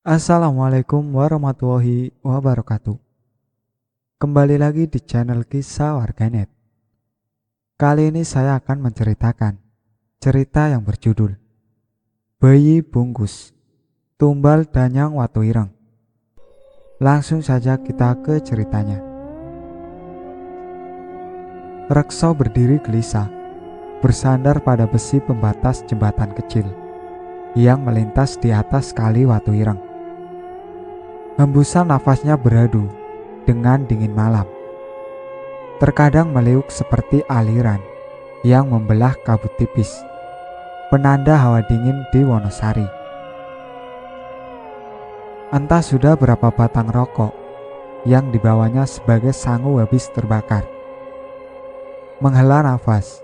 Assalamualaikum warahmatullahi wabarakatuh. Kembali lagi di channel Kisah Warganet. Kali ini saya akan menceritakan cerita yang berjudul Bayi Bungkus, Tumbal Danyang Watu Ireng. Langsung saja kita ke ceritanya. Rekso berdiri gelisah, bersandar pada besi pembatas jembatan kecil yang melintas di atas kali Watu Ireng. Hembusan nafasnya beradu dengan dingin malam. Terkadang meliuk seperti aliran yang membelah kabut tipis, penanda hawa dingin di Wonosari. Entah sudah berapa batang rokok yang dibawanya sebagai sangu habis terbakar. Menghela nafas,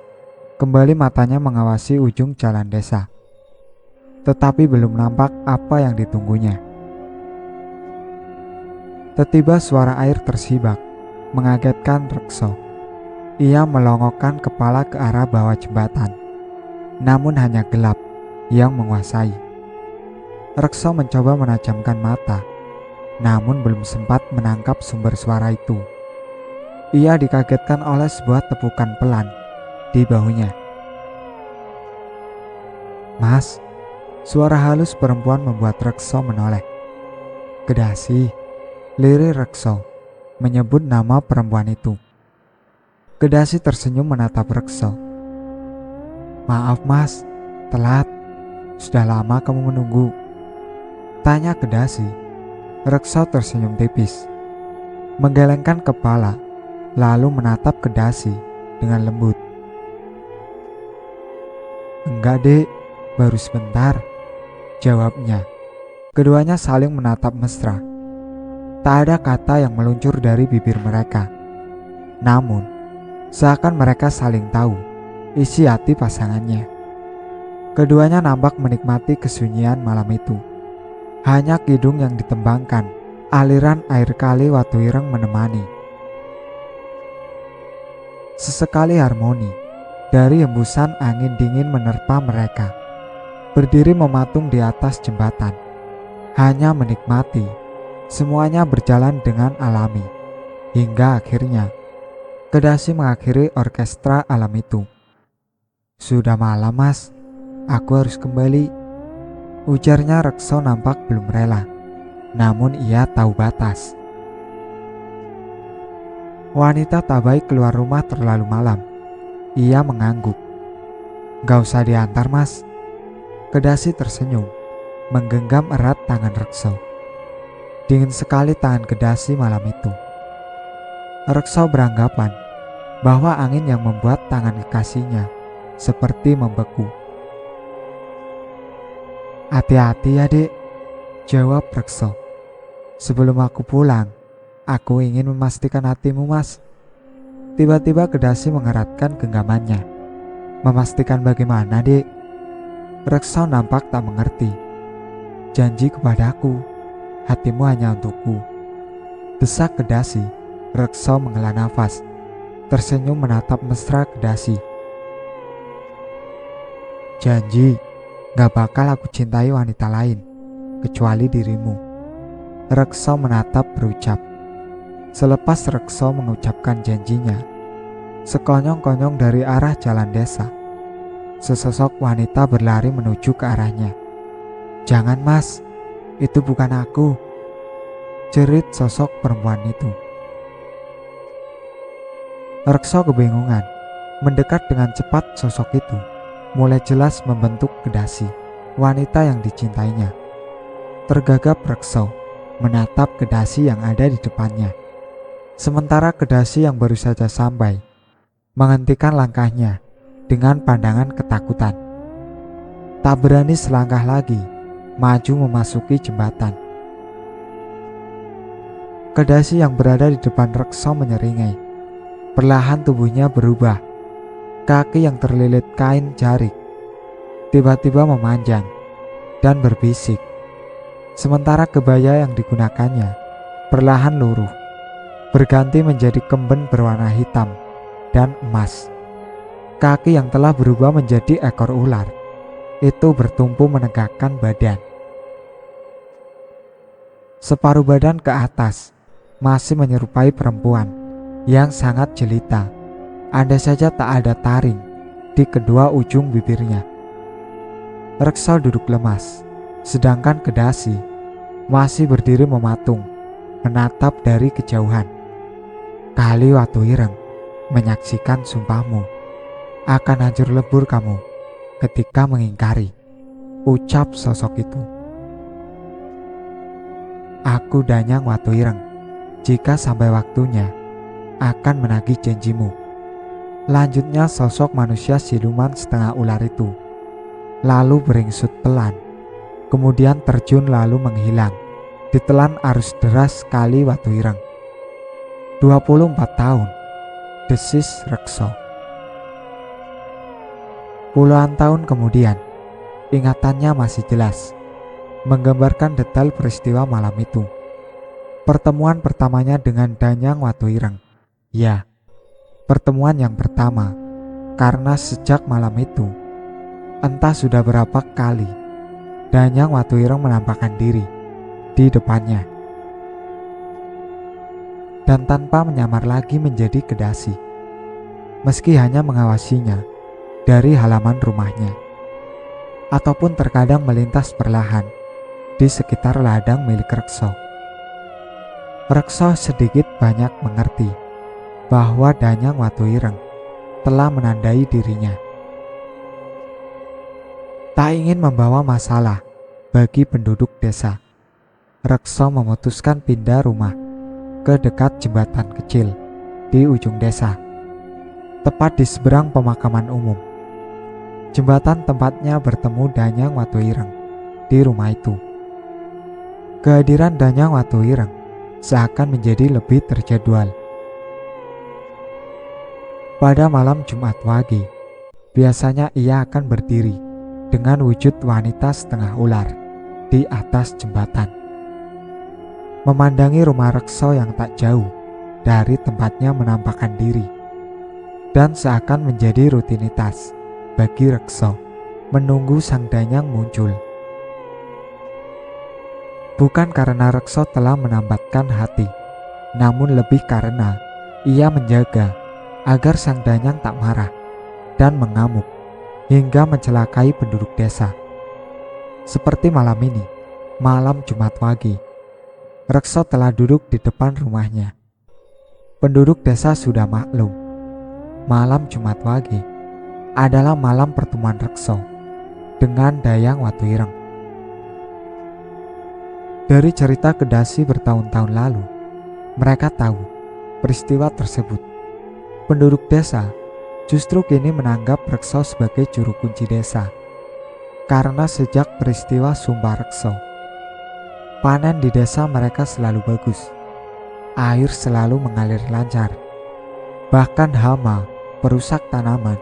kembali matanya mengawasi ujung jalan desa. Tetapi belum nampak apa yang ditunggunya. Tiba-tiba suara air tersibak mengagetkan Rekso. Ia melongokkan kepala ke arah bawah jembatan, namun hanya gelap yang menguasai. Rekso mencoba menajamkan mata, namun belum sempat menangkap sumber suara itu. Ia dikagetkan oleh sebuah tepukan pelan di bahunya. "Mas," suara halus perempuan membuat Rekso menoleh. "Kedasi," lirik Rekso menyebut nama perempuan itu. Kedasi tersenyum menatap Rekso. "Maaf mas, telat. Sudah lama kamu menunggu?" tanya Kedasi. Rekso tersenyum tipis, menggelengkan kepala, lalu menatap Kedasi dengan lembut. "Enggak dek, baru sebentar," jawabnya. Keduanya saling menatap mesra. Tak ada kata yang meluncur dari bibir mereka. Namun, seakan mereka saling tahu isi hati pasangannya. Keduanya nampak menikmati kesunyian malam itu. Hanya kidung yang ditembangkan, aliran air kali Watu Ireng menemani. Sesekali harmoni dari hembusan angin dingin menerpa mereka. Berdiri mematung di atas jembatan, hanya menikmati. Semuanya berjalan dengan alami, hingga akhirnya Kedasi mengakhiri orkestra alam itu. "Sudah malam mas, aku harus kembali," ujarnya. Rekso nampak belum rela, namun ia tahu batas. Wanita tak baik keluar rumah terlalu malam. Ia mengangguk. "Gak usah diantar mas." Kedasi tersenyum, menggenggam erat tangan Rekso. Dingin sekali tangan Kedasi malam itu. Rekso beranggapan bahwa angin yang membuat tangan kekasihnya seperti membeku. "Hati-hati ya dek," jawab Rekso. "Sebelum aku pulang, aku ingin memastikan hatimu mas." Tiba-tiba Kedasi mengeratkan genggamannya. "Memastikan bagaimana dek?" Rekso nampak tak mengerti. "Janji kepadaku, hatimu hanya untukku," desak Kedasi. Rekso menghela nafas, tersenyum menatap mesra Kedasi. "Janji, gak bakal aku cintai wanita lain kecuali dirimu," Rekso menatap berucap. Selepas Rekso mengucapkan janjinya, sekonyong-konyong dari arah jalan desa, sesosok wanita berlari menuju ke arahnya. "Jangan mas, itu bukan aku," jerit sosok perempuan itu. Rekso kebingungan. Mendekat dengan cepat, sosok itu mulai jelas membentuk Kedasi, wanita yang dicintainya. Tergagap Rekso menatap Kedasi yang ada di depannya. Sementara Kedasi yang baru saja sampai menghentikan langkahnya dengan pandangan ketakutan. Tak berani selangkah lagi maju memasuki jembatan. Kedasi yang berada di depan Rekso menyeringai. Perlahan tubuhnya berubah. Kaki yang terlilit kain jarik tiba-tiba memanjang dan berbisik. Sementara kebaya yang digunakannya perlahan luruh, berganti menjadi kemben berwarna hitam dan emas. Kaki yang telah berubah menjadi ekor ular itu bertumpu menegakkan badan. Separuh badan ke atas masih menyerupai perempuan yang sangat jelita. Andai saja tak ada taring di kedua ujung bibirnya. Reksa duduk lemas, sedangkan Kedasi masih berdiri mematung, menatap dari kejauhan. Kali Watu Ireng menyaksikan sumpahmu. Akan hancur lebur kamu ketika mengingkari, ucap sosok itu. Aku Danyang Watu Ireng, jika sampai waktunya akan menagih janjimu. Lanjutnya sosok manusia siluman setengah ular itu, lalu beringsut pelan, kemudian terjun lalu menghilang, ditelan arus deras Kali Watu Ireng. 24 tahun, desis Rekso. Puluhan tahun kemudian, ingatannya masih jelas, menggambarkan detail peristiwa malam itu. Pertemuan pertamanya dengan Danyang Watu Ireng. Ya, pertemuan yang pertama, karena sejak malam itu, entah sudah berapa kali Danyang Watu Ireng menampakkan diri di depannya. Dan tanpa menyamar lagi menjadi Kedasi, meski hanya mengawasinya dari halaman rumahnya, ataupun terkadang melintas perlahan di sekitar ladang milik Rekso. Rekso sedikit banyak mengerti bahwa Danyang Watu Ireng telah menandai dirinya. Tak ingin membawa masalah bagi penduduk desa, Rekso memutuskan pindah rumah ke dekat jembatan kecil di ujung desa, tepat di seberang pemakaman umum. Jembatan tempatnya bertemu Danyang Watu Ireng di rumah itu. Kehadiran Danyang Watu Ireng seakan menjadi lebih terjadwal. Pada malam Jumat Wage, biasanya ia akan berdiri dengan wujud wanita setengah ular di atas jembatan, memandangi rumah Rekso yang tak jauh dari tempatnya menampakkan diri, dan seakan menjadi rutinitas bagi Rekso menunggu sang Danyang muncul. Bukan karena Rekso telah menambatkan hati, namun lebih karena ia menjaga agar sang Danyang tak marah dan mengamuk hingga mencelakai penduduk desa. Seperti malam ini, malam Jumat Wage, Rekso telah duduk di depan rumahnya. Penduduk desa sudah maklum, malam Jumat Wage adalah malam pertemuan Rekso dengan Danyang Watu Ireng. Dari cerita Kedasi bertahun-tahun lalu, mereka tahu peristiwa tersebut. Penduduk desa justru kini menganggap Rekso sebagai juru kunci desa, karena sejak peristiwa Sumpah Rekso, panen di desa mereka selalu bagus. Air selalu mengalir lancar, bahkan hama perusak tanaman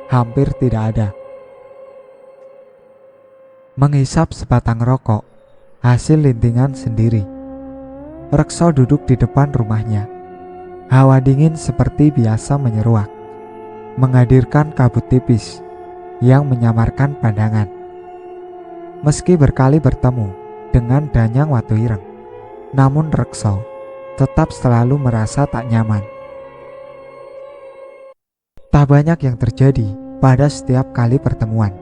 hampir tidak ada. Menghisap sebatang rokok hasil lintingan sendiri, Rekso duduk di depan rumahnya. Hawa dingin seperti biasa menyeruak, menghadirkan kabut tipis yang menyamarkan pandangan. Meski berkali bertemu dengan Danyang Watu Ireng, namun Rekso tetap selalu merasa tak nyaman. Tak banyak yang terjadi pada setiap kali pertemuan.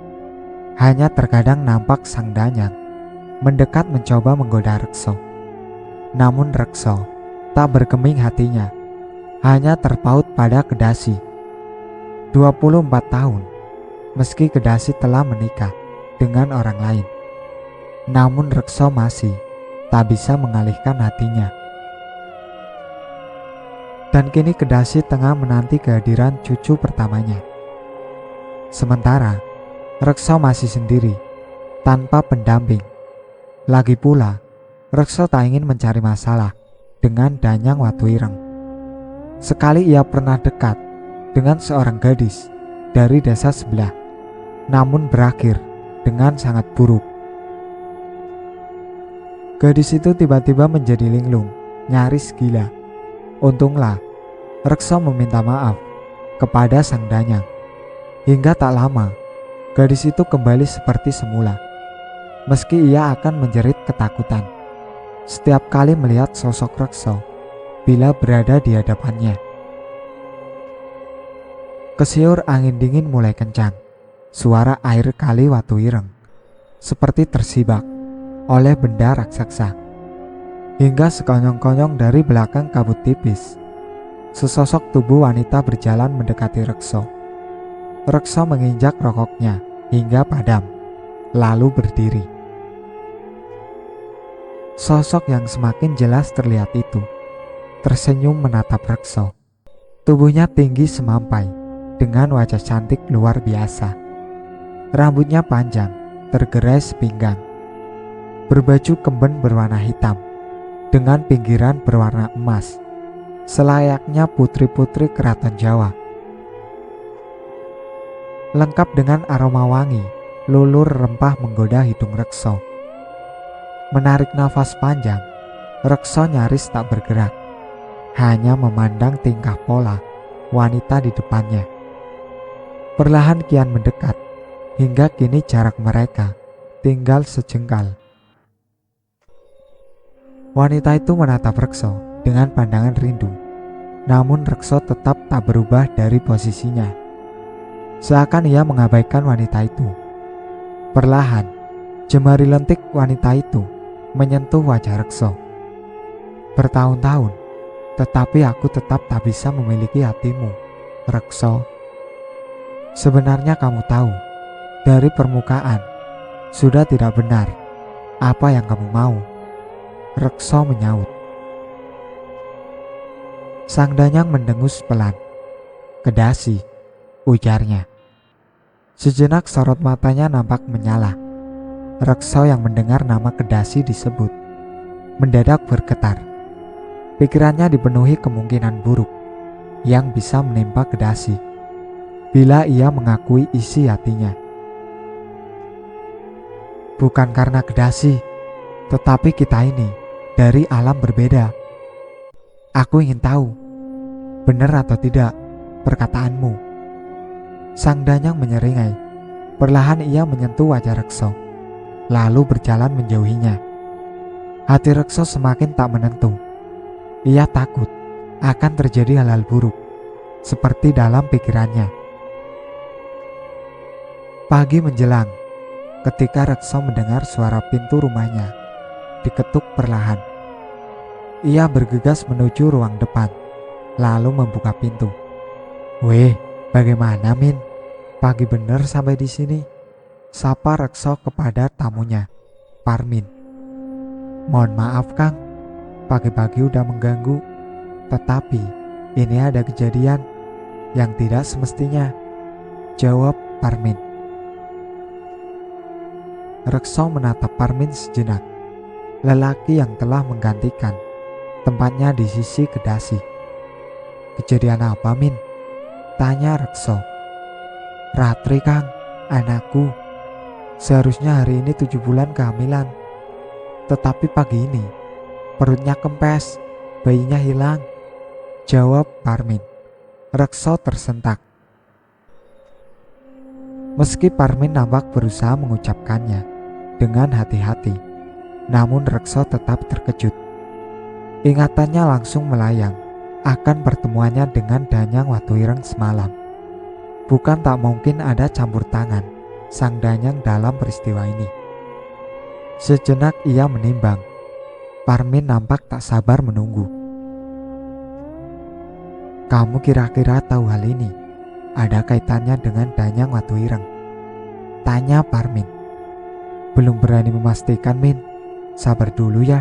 Hanya terkadang nampak sang Danyang mendekat mencoba menggoda Rekso. Namun Rekso tak bergeming hatinya, hanya terpaut pada Kedasi. 24 tahun, meski Kedasi telah menikah dengan orang lain, namun Rekso masih tak bisa mengalihkan hatinya. Dan kini Kedasi tengah menanti kehadiran cucu pertamanya. Sementara Rekso masih sendiri, tanpa pendamping. Lagi pula, Rekso tak ingin mencari masalah dengan Danyang Watu Ireng. Sekali ia pernah dekat dengan seorang gadis dari desa sebelah, namun berakhir dengan sangat buruk. Gadis itu tiba-tiba menjadi linglung, nyaris gila. Untunglah, Rekso meminta maaf kepada sang Danyang. Hingga tak lama, gadis itu kembali seperti semula, meski ia akan menjerit ketakutan. setiap kali melihat sosok Rekso bila berada di hadapannya. Kesiur angin dingin mulai kencang. Suara air kali Watu Ireng seperti tersibak oleh benda raksasa. Hingga sekonyong-konyong dari belakang kabut tipis, sesosok tubuh wanita berjalan mendekati Rekso. Rekso menginjak rokoknya hingga padam, lalu berdiri. Sosok yang semakin jelas terlihat itu tersenyum menatap Rekso. Tubuhnya tinggi semampai dengan wajah cantik luar biasa. Rambutnya panjang, tergerai sepinggang. Berbaju kemben berwarna hitam dengan pinggiran berwarna emas, selayaknya putri-putri keraton Jawa. Lengkap dengan aroma wangi, lulur rempah menggoda hidung Rekso. Menarik nafas panjang, Rekso nyaris tak bergerak, hanya memandang tingkah pola wanita di depannya. Perlahan kian mendekat, hingga kini jarak mereka tinggal sejengkal. Wanita itu menatap Rekso dengan pandangan rindu, namun Rekso tetap tak berubah dari posisinya. Seakan ia mengabaikan wanita itu. Perlahan, jemari lentik wanita itu menyentuh wajah Rekso. Bertahun-tahun, tetapi aku tetap tak bisa memiliki hatimu, Rekso. Sebenarnya kamu tahu, dari permukaan sudah tidak benar apa yang kamu mau, Rekso menyaut. Sang Danyang mendengus pelan. Kedasi, ujarnya. Sejenak sorot matanya nampak menyala. Rekso yang mendengar nama Kedasi disebut mendadak bergetar. Pikirannya dipenuhi kemungkinan buruk yang bisa menimpa Kedasi bila ia mengakui isi hatinya. Bukan karena Kedasi, tetapi kita ini dari alam berbeda. Aku ingin tahu, benar atau tidak perkataanmu. Sang Danyang menyeringai. Perlahan ia menyentuh wajah Rekso, lalu berjalan menjauhinya. Hati Rekso semakin tak menentu. Ia takut akan terjadi hal-hal buruk, seperti dalam pikirannya. Pagi menjelang, ketika Rekso mendengar suara pintu rumahnya diketuk perlahan. Ia bergegas menuju ruang depan, lalu membuka pintu. Weh, bagaimana Min? Pagi bener sampai di sini. Sapa Rekso kepada tamunya, Parmin. Mohon maaf Kang, pagi-pagi udah mengganggu. Tetapi ini ada kejadian yang tidak semestinya, jawab Parmin. Rekso menatap Parmin sejenak. Lelaki yang telah menggantikan tempatnya di sisi Kedasi. Kejadian apa Min? Tanya Rekso. Ratri Kang, anakku. Seharusnya hari ini 7 bulan kehamilan. Tetapi pagi ini perutnya kempes, bayinya hilang, jawab Parmin. Rekso tersentak. Meski Parmin nampak berusaha mengucapkannya dengan hati-hati, namun Rekso tetap terkejut. Ingatannya langsung melayang akan pertemuannya dengan Danyang Watu Ireng semalam. Bukan tak mungkin ada campur tangan Sang Danyang dalam peristiwa ini. Sejenak ia menimbang. Parmin nampak tak sabar menunggu. Kamu kira-kira tahu hal ini ada kaitannya dengan Danyang Watu Ireng? Tanya Parmin. Belum berani memastikan Min, sabar dulu ya,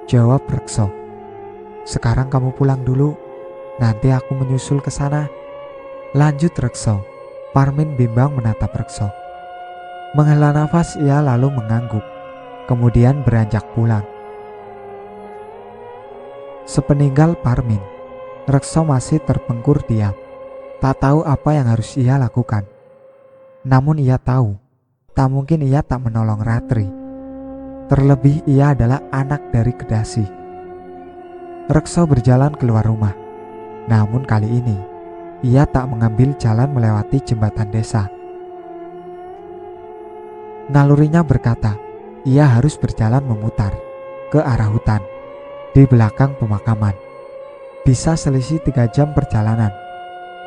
jawab Rekso. Sekarang kamu pulang dulu, nanti aku menyusul ke sana, lanjut Rekso. Parmin bimbang menatap Rekso. Menghela nafas ia lalu mengangguk, kemudian beranjak pulang. Sepeninggal Parmin, Rekso masih terpengkur diam, tak tahu apa yang harus ia lakukan. Namun ia tahu, tak mungkin ia tak menolong Ratri. Terlebih ia adalah anak dari Kedasi. Rekso berjalan keluar rumah. Namun kali ini, ia tak mengambil jalan melewati jembatan desa. Nalurinya berkata, ia harus berjalan memutar ke arah hutan di belakang pemakaman. Bisa selisih 3 jam perjalanan.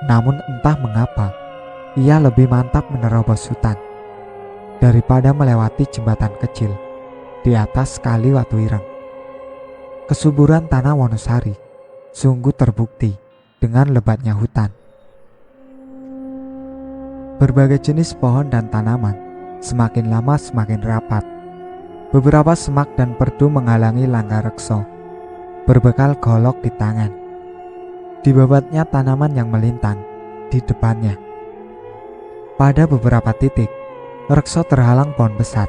Namun entah mengapa, ia lebih mantap menerobos hutan daripada melewati jembatan kecil di atas Kali Watu Ireng. Kesuburan tanah Wonosari sungguh terbukti dengan lebatnya hutan. Berbagai jenis pohon dan tanaman semakin lama semakin rapat. Beberapa semak dan perdu menghalangi langkah Rekso, berbekal golok di tangan. Dibabatnya tanaman yang melintang di depannya. Pada beberapa titik, Rekso terhalang pohon besar,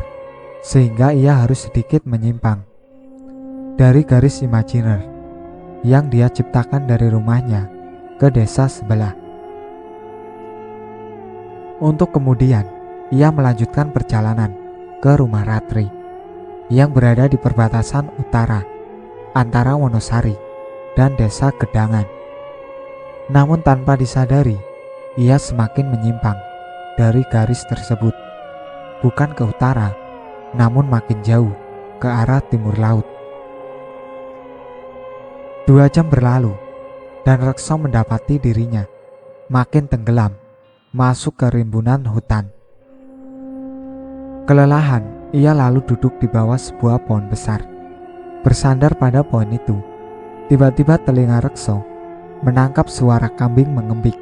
sehingga ia harus sedikit menyimpang dari garis imajiner yang dia ciptakan dari rumahnya ke desa sebelah. Untuk kemudian, ia melanjutkan perjalanan ke rumah Ratri yang berada di perbatasan utara antara Wonosari dan desa Gedangan. Namun tanpa disadari, ia semakin menyimpang dari garis tersebut, bukan ke utara, namun makin jauh ke arah timur laut. 2 jam berlalu dan Rekso mendapati dirinya makin tenggelam masuk ke rimbunan hutan. Kelelahan, ia lalu duduk di bawah sebuah pohon besar. Bersandar pada pohon itu, tiba-tiba telinga Rekso menangkap suara kambing mengembik.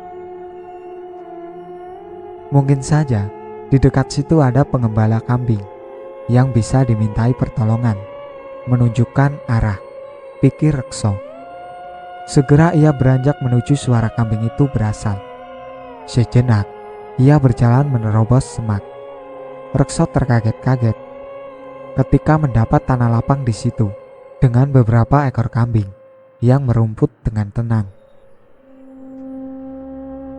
Mungkin saja di dekat situ ada pengembala kambing yang bisa dimintai pertolongan, menunjukkan arah, pikir Rekso. Segera ia beranjak menuju suara kambing itu berasal. Sejenak, ia berjalan menerobos semak. Rekso terkaget-kaget ketika mendapat tanah lapang di situ dengan beberapa ekor kambing yang merumput dengan tenang.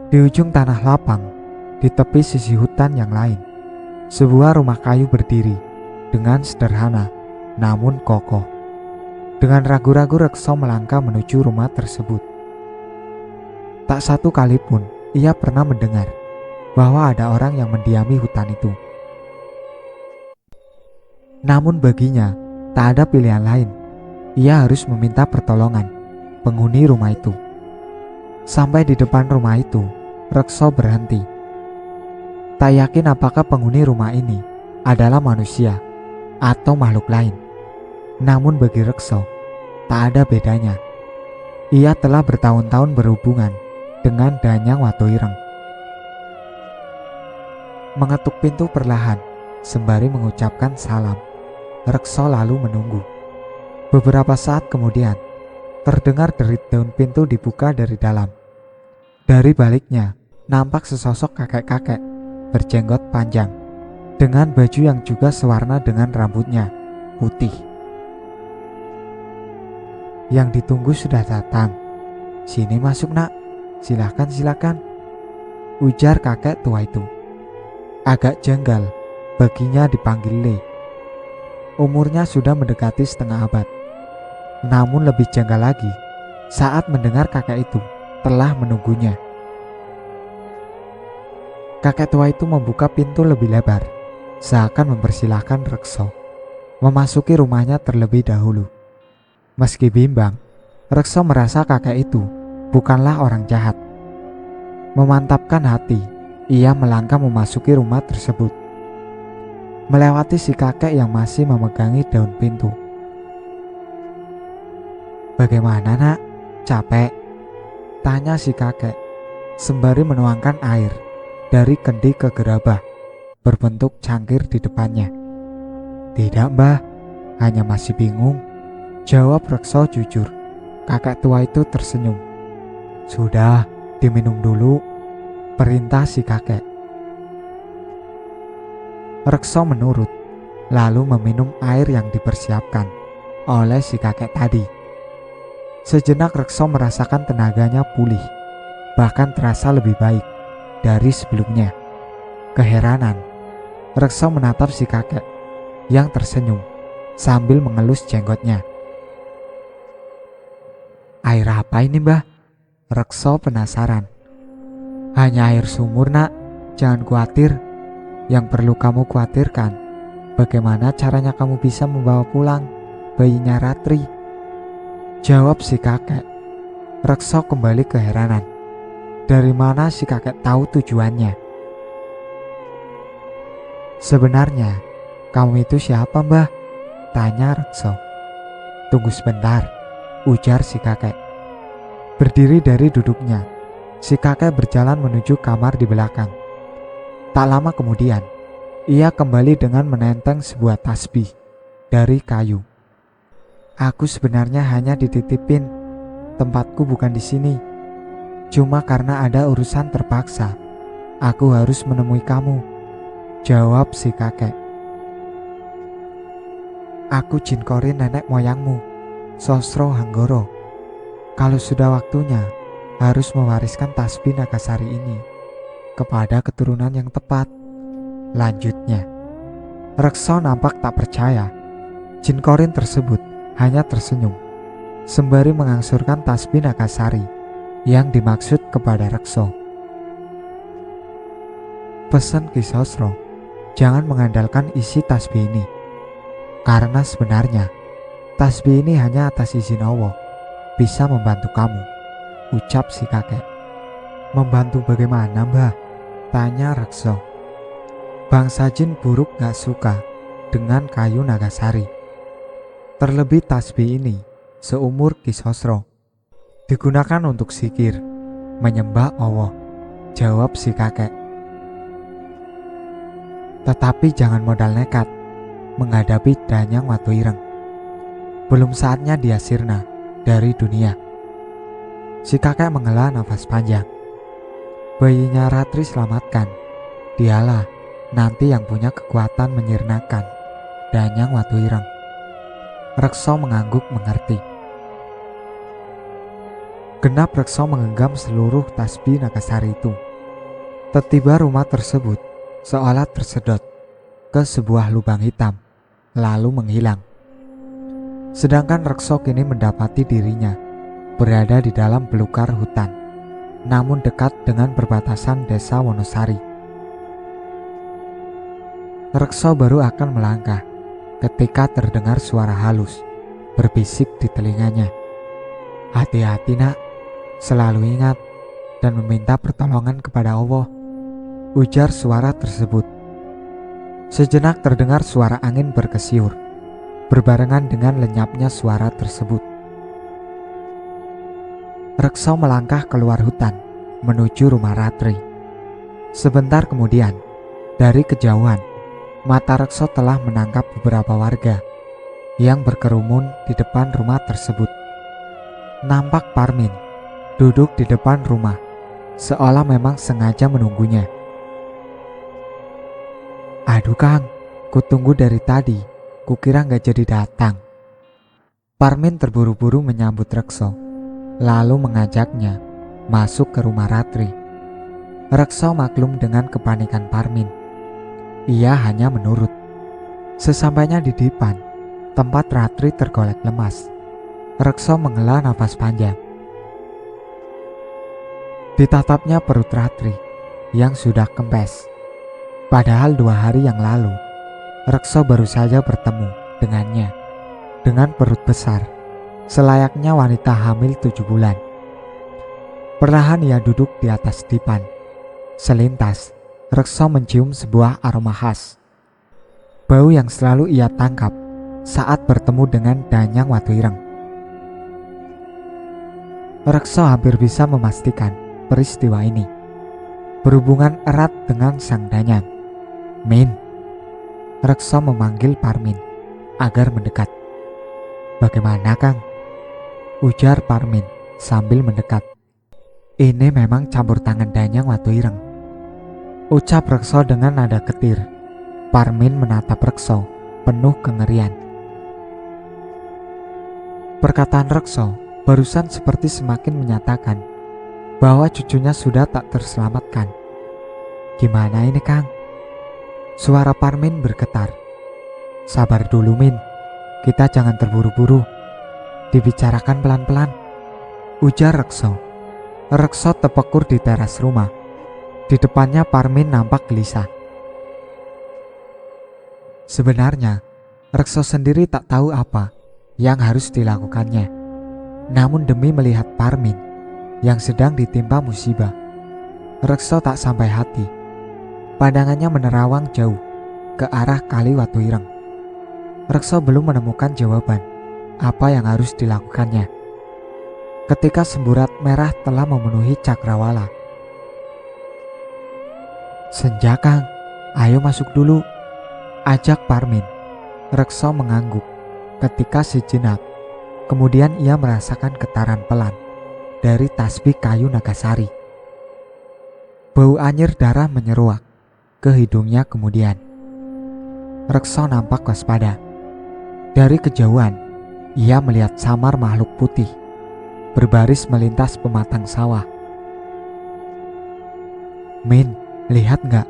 Di ujung tanah lapang, di tepi sisi hutan yang lain, sebuah rumah kayu berdiri dengan sederhana namun kokoh. Dengan ragu-ragu Rekso melangkah menuju rumah tersebut. Tak satu kali pun ia pernah mendengar bahwa ada orang yang mendiami hutan itu. Namun baginya tak ada pilihan lain. Ia harus meminta pertolongan penghuni rumah itu. Sampai di depan rumah itu, Rekso berhenti. Tak yakin apakah penghuni rumah ini adalah manusia atau makhluk lain. Namun bagi Rekso, tak ada bedanya. Ia telah bertahun-tahun berhubungan dengan Danyang Watu Ireng. Mengetuk pintu perlahan sembari mengucapkan salam. Rekso lalu menunggu. Beberapa saat kemudian, terdengar derit daun pintu dibuka dari dalam. Dari baliknya, nampak sesosok kakek-kakek berjenggot panjang dengan baju yang juga sewarna dengan rambutnya, putih. Yang ditunggu sudah datang. Sini masuk nak, silakan, ujar kakek tua itu. Agak janggal baginya dipanggil Le. Umurnya sudah mendekati setengah abad. Namun lebih janggal lagi saat mendengar kakek itu telah menunggunya. Kakek tua itu membuka pintu lebih lebar, seakan mempersilahkan Rekso memasuki rumahnya terlebih dahulu. Meski bimbang, Rekso merasa kakek itu bukanlah orang jahat. Memantapkan hati, ia melangkah memasuki rumah tersebut, melewati si kakek yang masih memegangi daun pintu. "Bagaimana nak? Capek?" tanya si kakek sembari menuangkan air dari kendi ke gerabah berbentuk cangkir di depannya. "Tidak mbah, hanya masih bingung," jawab Rekso jujur. Kakek tua itu tersenyum. "Sudah, diminum dulu," perintah si kakek. Rekso menurut, lalu meminum air yang dipersiapkan oleh si kakek tadi. Sejenak Rekso merasakan tenaganya pulih, bahkan terasa lebih baik dari sebelumnya. Keheranan, Rekso menatap si kakek yang tersenyum sambil mengelus jenggotnya. "Air apa ini mbah?" Rekso penasaran. "Hanya air sumur nak, jangan khawatir. Yang perlu kamu khawatirkan, bagaimana caranya kamu bisa membawa pulang?" bayinya Ratri. Jawab si kakek. Rekso kembali keheranan. Dari mana si kakek tahu tujuannya? Sebenarnya, kamu itu siapa, Mbah? Tanya Rekso. Tunggu sebentar, ujar si kakek. Berdiri dari duduknya, si kakek berjalan menuju kamar di belakang. Tak lama kemudian, ia kembali dengan menenteng sebuah tasbih dari kayu. Aku sebenarnya hanya dititipin. Tempatku bukan di sini. Cuma karena ada urusan terpaksa, aku harus menemui kamu. Jawab si kakek. Aku Jin Korin, nenek moyangmu, Sosro Hanggoro. Kalau sudah waktunya, harus mewariskan tasbih Nagasari ini kepada keturunan yang tepat. Lanjutnya. Rekso nampak tak percaya. Jin Korin tersebut hanya tersenyum sembari mengangsurkan tasbih Nagasari yang dimaksud kepada Rekso. Pesan Ki Sosro, jangan mengandalkan isi tasbih ini, karena sebenarnya tasbih ini hanya atas izin Allah bisa membantu kamu, ucap si kakek. Membantu bagaimana, Mbah? Tanya Rekso. Bangsa jin buruk gak suka dengan kayu Nagasari. Terlebih tasbih ini seumur Ki Sosro, digunakan untuk zikir, menyembah Allah, jawab si kakek. Tetapi jangan modal nekat menghadapi Danyang Watu Ireng. Belum saatnya dia sirna dari dunia. Si kakek menghela nafas panjang. Bayinya Ratri selamatkan. Dialah nanti yang punya kekuatan menyirnakan Danyang Watu Ireng. Rekso mengangguk mengerti. Genap Rekso menggenggam seluruh tasbih Nagasari itu. Tiba-tiba rumah tersebut seolah tersedot ke sebuah lubang hitam, lalu menghilang. Sedangkan Rekso kini mendapati dirinya berada di dalam belukar hutan, namun dekat dengan perbatasan desa Wonosari. Rekso baru akan melangkah ketika terdengar suara halus berbisik di telinganya. Hati-hati nak, selalu ingat dan meminta pertolongan kepada Allah, ujar suara tersebut. Sejenak terdengar suara angin berkesiur, berbarengan dengan lenyapnya suara tersebut. Rekso melangkah keluar hutan, menuju rumah Ratri. Sebentar kemudian, dari kejauhan, mata Rekso telah menangkap beberapa warga yang berkerumun di depan rumah tersebut. Nampak Parmin duduk di depan rumah, seolah memang sengaja menunggunya. Aduh Kang, kutunggu dari tadi, kukira gak jadi datang. Parmin terburu-buru menyambut Rekso, lalu mengajaknya masuk ke rumah Ratri. Rekso maklum dengan kepanikan Parmin. Ia hanya menurut. Sesampainya di depan, tempat Ratri tergolek lemas. Rekso menghela nafas panjang. Ditatapnya perut Ratri yang sudah kempes. Padahal 2 hari yang lalu, Rekso baru saja bertemu dengannya dengan perut besar, selayaknya wanita hamil 7 bulan. Perlahan ia duduk di atas dipan. Selintas, Rekso mencium sebuah aroma khas. Bau yang selalu ia tangkap saat bertemu dengan Danyang Watu Ireng. Rekso hampir bisa memastikan peristiwa ini berhubungan erat dengan sang Danyang. Min. Rekso memanggil Parmin agar mendekat. Bagaimana Kang? Ujar Parmin sambil mendekat. Ini memang campur tangan Danyang Watu Ireng, ucap Rekso dengan nada ketir. Parmin menatap Rekso penuh kengerian. Perkataan Rekso barusan seperti semakin menyatakan bahwa cucunya sudah tak terselamatkan. Gimana ini Kang? Suara Parmin bergetar. Sabar dulu Min, kita jangan terburu-buru, dibicarakan pelan-pelan, ujar Rekso. Rekso terpekur di teras rumah. Di depannya Parmin nampak gelisah. Sebenarnya Rekso sendiri tak tahu apa yang harus dilakukannya. Namun demi melihat Parmin yang sedang ditimpa musibah, Rekso tak sampai hati. Pandangannya menerawang jauh ke arah Kali Watu Ireng. Rekso belum menemukan jawaban apa yang harus dilakukannya ketika semburat merah telah memenuhi cakrawala. "Senja, Kang, ayo masuk dulu," ajak Parmin. Rekso mengangguk ketika sejenak. Kemudian ia merasakan getaran pelan dari tasbih kayu Nagasari. Bau anyir darah menyeruak ke hidungnya kemudian. Rekso nampak waspada. Dari kejauhan, ia melihat samar makhluk putih berbaris melintas pematang sawah. "Min, lihat nggak?"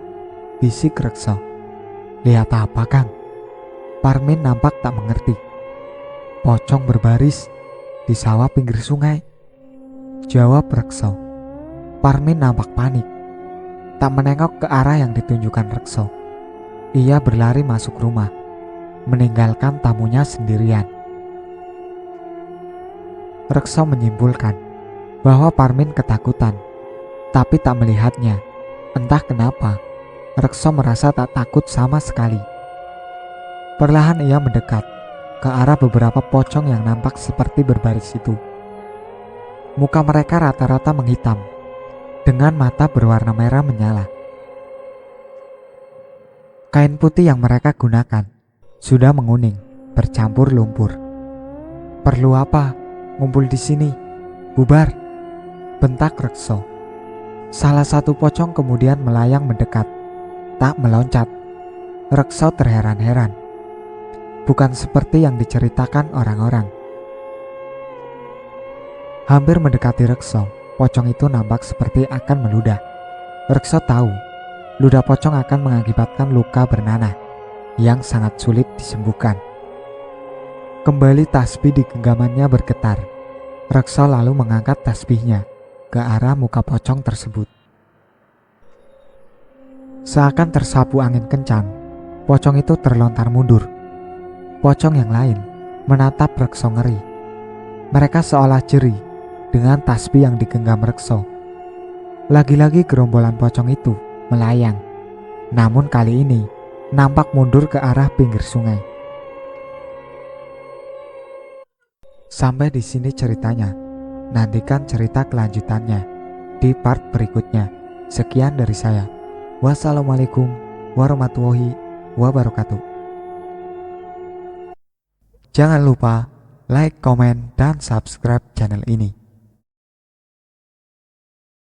bisik Rekso. "Lihat apa, Kang?" Parmin nampak tak mengerti. "Pocong berbaris di sawah pinggir sungai," jawab Rekso. Parmin nampak panik, tak menengok ke arah yang ditunjukkan Rekso. Ia berlari masuk rumah, meninggalkan tamunya sendirian. Rekso menyimpulkan bahwa Parmin ketakutan, tapi tak melihatnya. Entah kenapa, Rekso merasa tak takut sama sekali. Perlahan ia mendekat ke arah beberapa pocong yang nampak seperti berbaris itu. Muka mereka rata-rata menghitam, dengan mata berwarna merah menyala. Kain putih yang mereka gunakan sudah menguning, bercampur lumpur. "Perlu apa ngumpul di sini? Bubar!" bentak Rekso. Salah satu pocong kemudian melayang mendekat, tak meloncat. Rekso terheran-heran. Bukan seperti yang diceritakan orang-orang. Hampir mendekati Rekso, pocong itu nampak seperti akan meludah. Rekso tahu, ludah pocong akan mengakibatkan luka bernanah yang sangat sulit disembuhkan. Kembali tasbih di genggamannya bergetar. Rekso lalu mengangkat tasbihnya ke arah muka pocong tersebut. Seakan tersapu angin kencang, pocong itu terlontar mundur. Pocong yang lain menatap Rekso ngeri. Mereka seolah jeri dengan tasbih yang digenggam Rekso. Lagi-lagi gerombolan pocong itu melayang, namun kali ini nampak mundur ke arah pinggir sungai. Sampai di sini ceritanya. Nantikan cerita kelanjutannya di part berikutnya. Sekian dari saya. Wassalamualaikum warahmatullahi wabarakatuh. Jangan lupa like, komen, dan subscribe channel ini.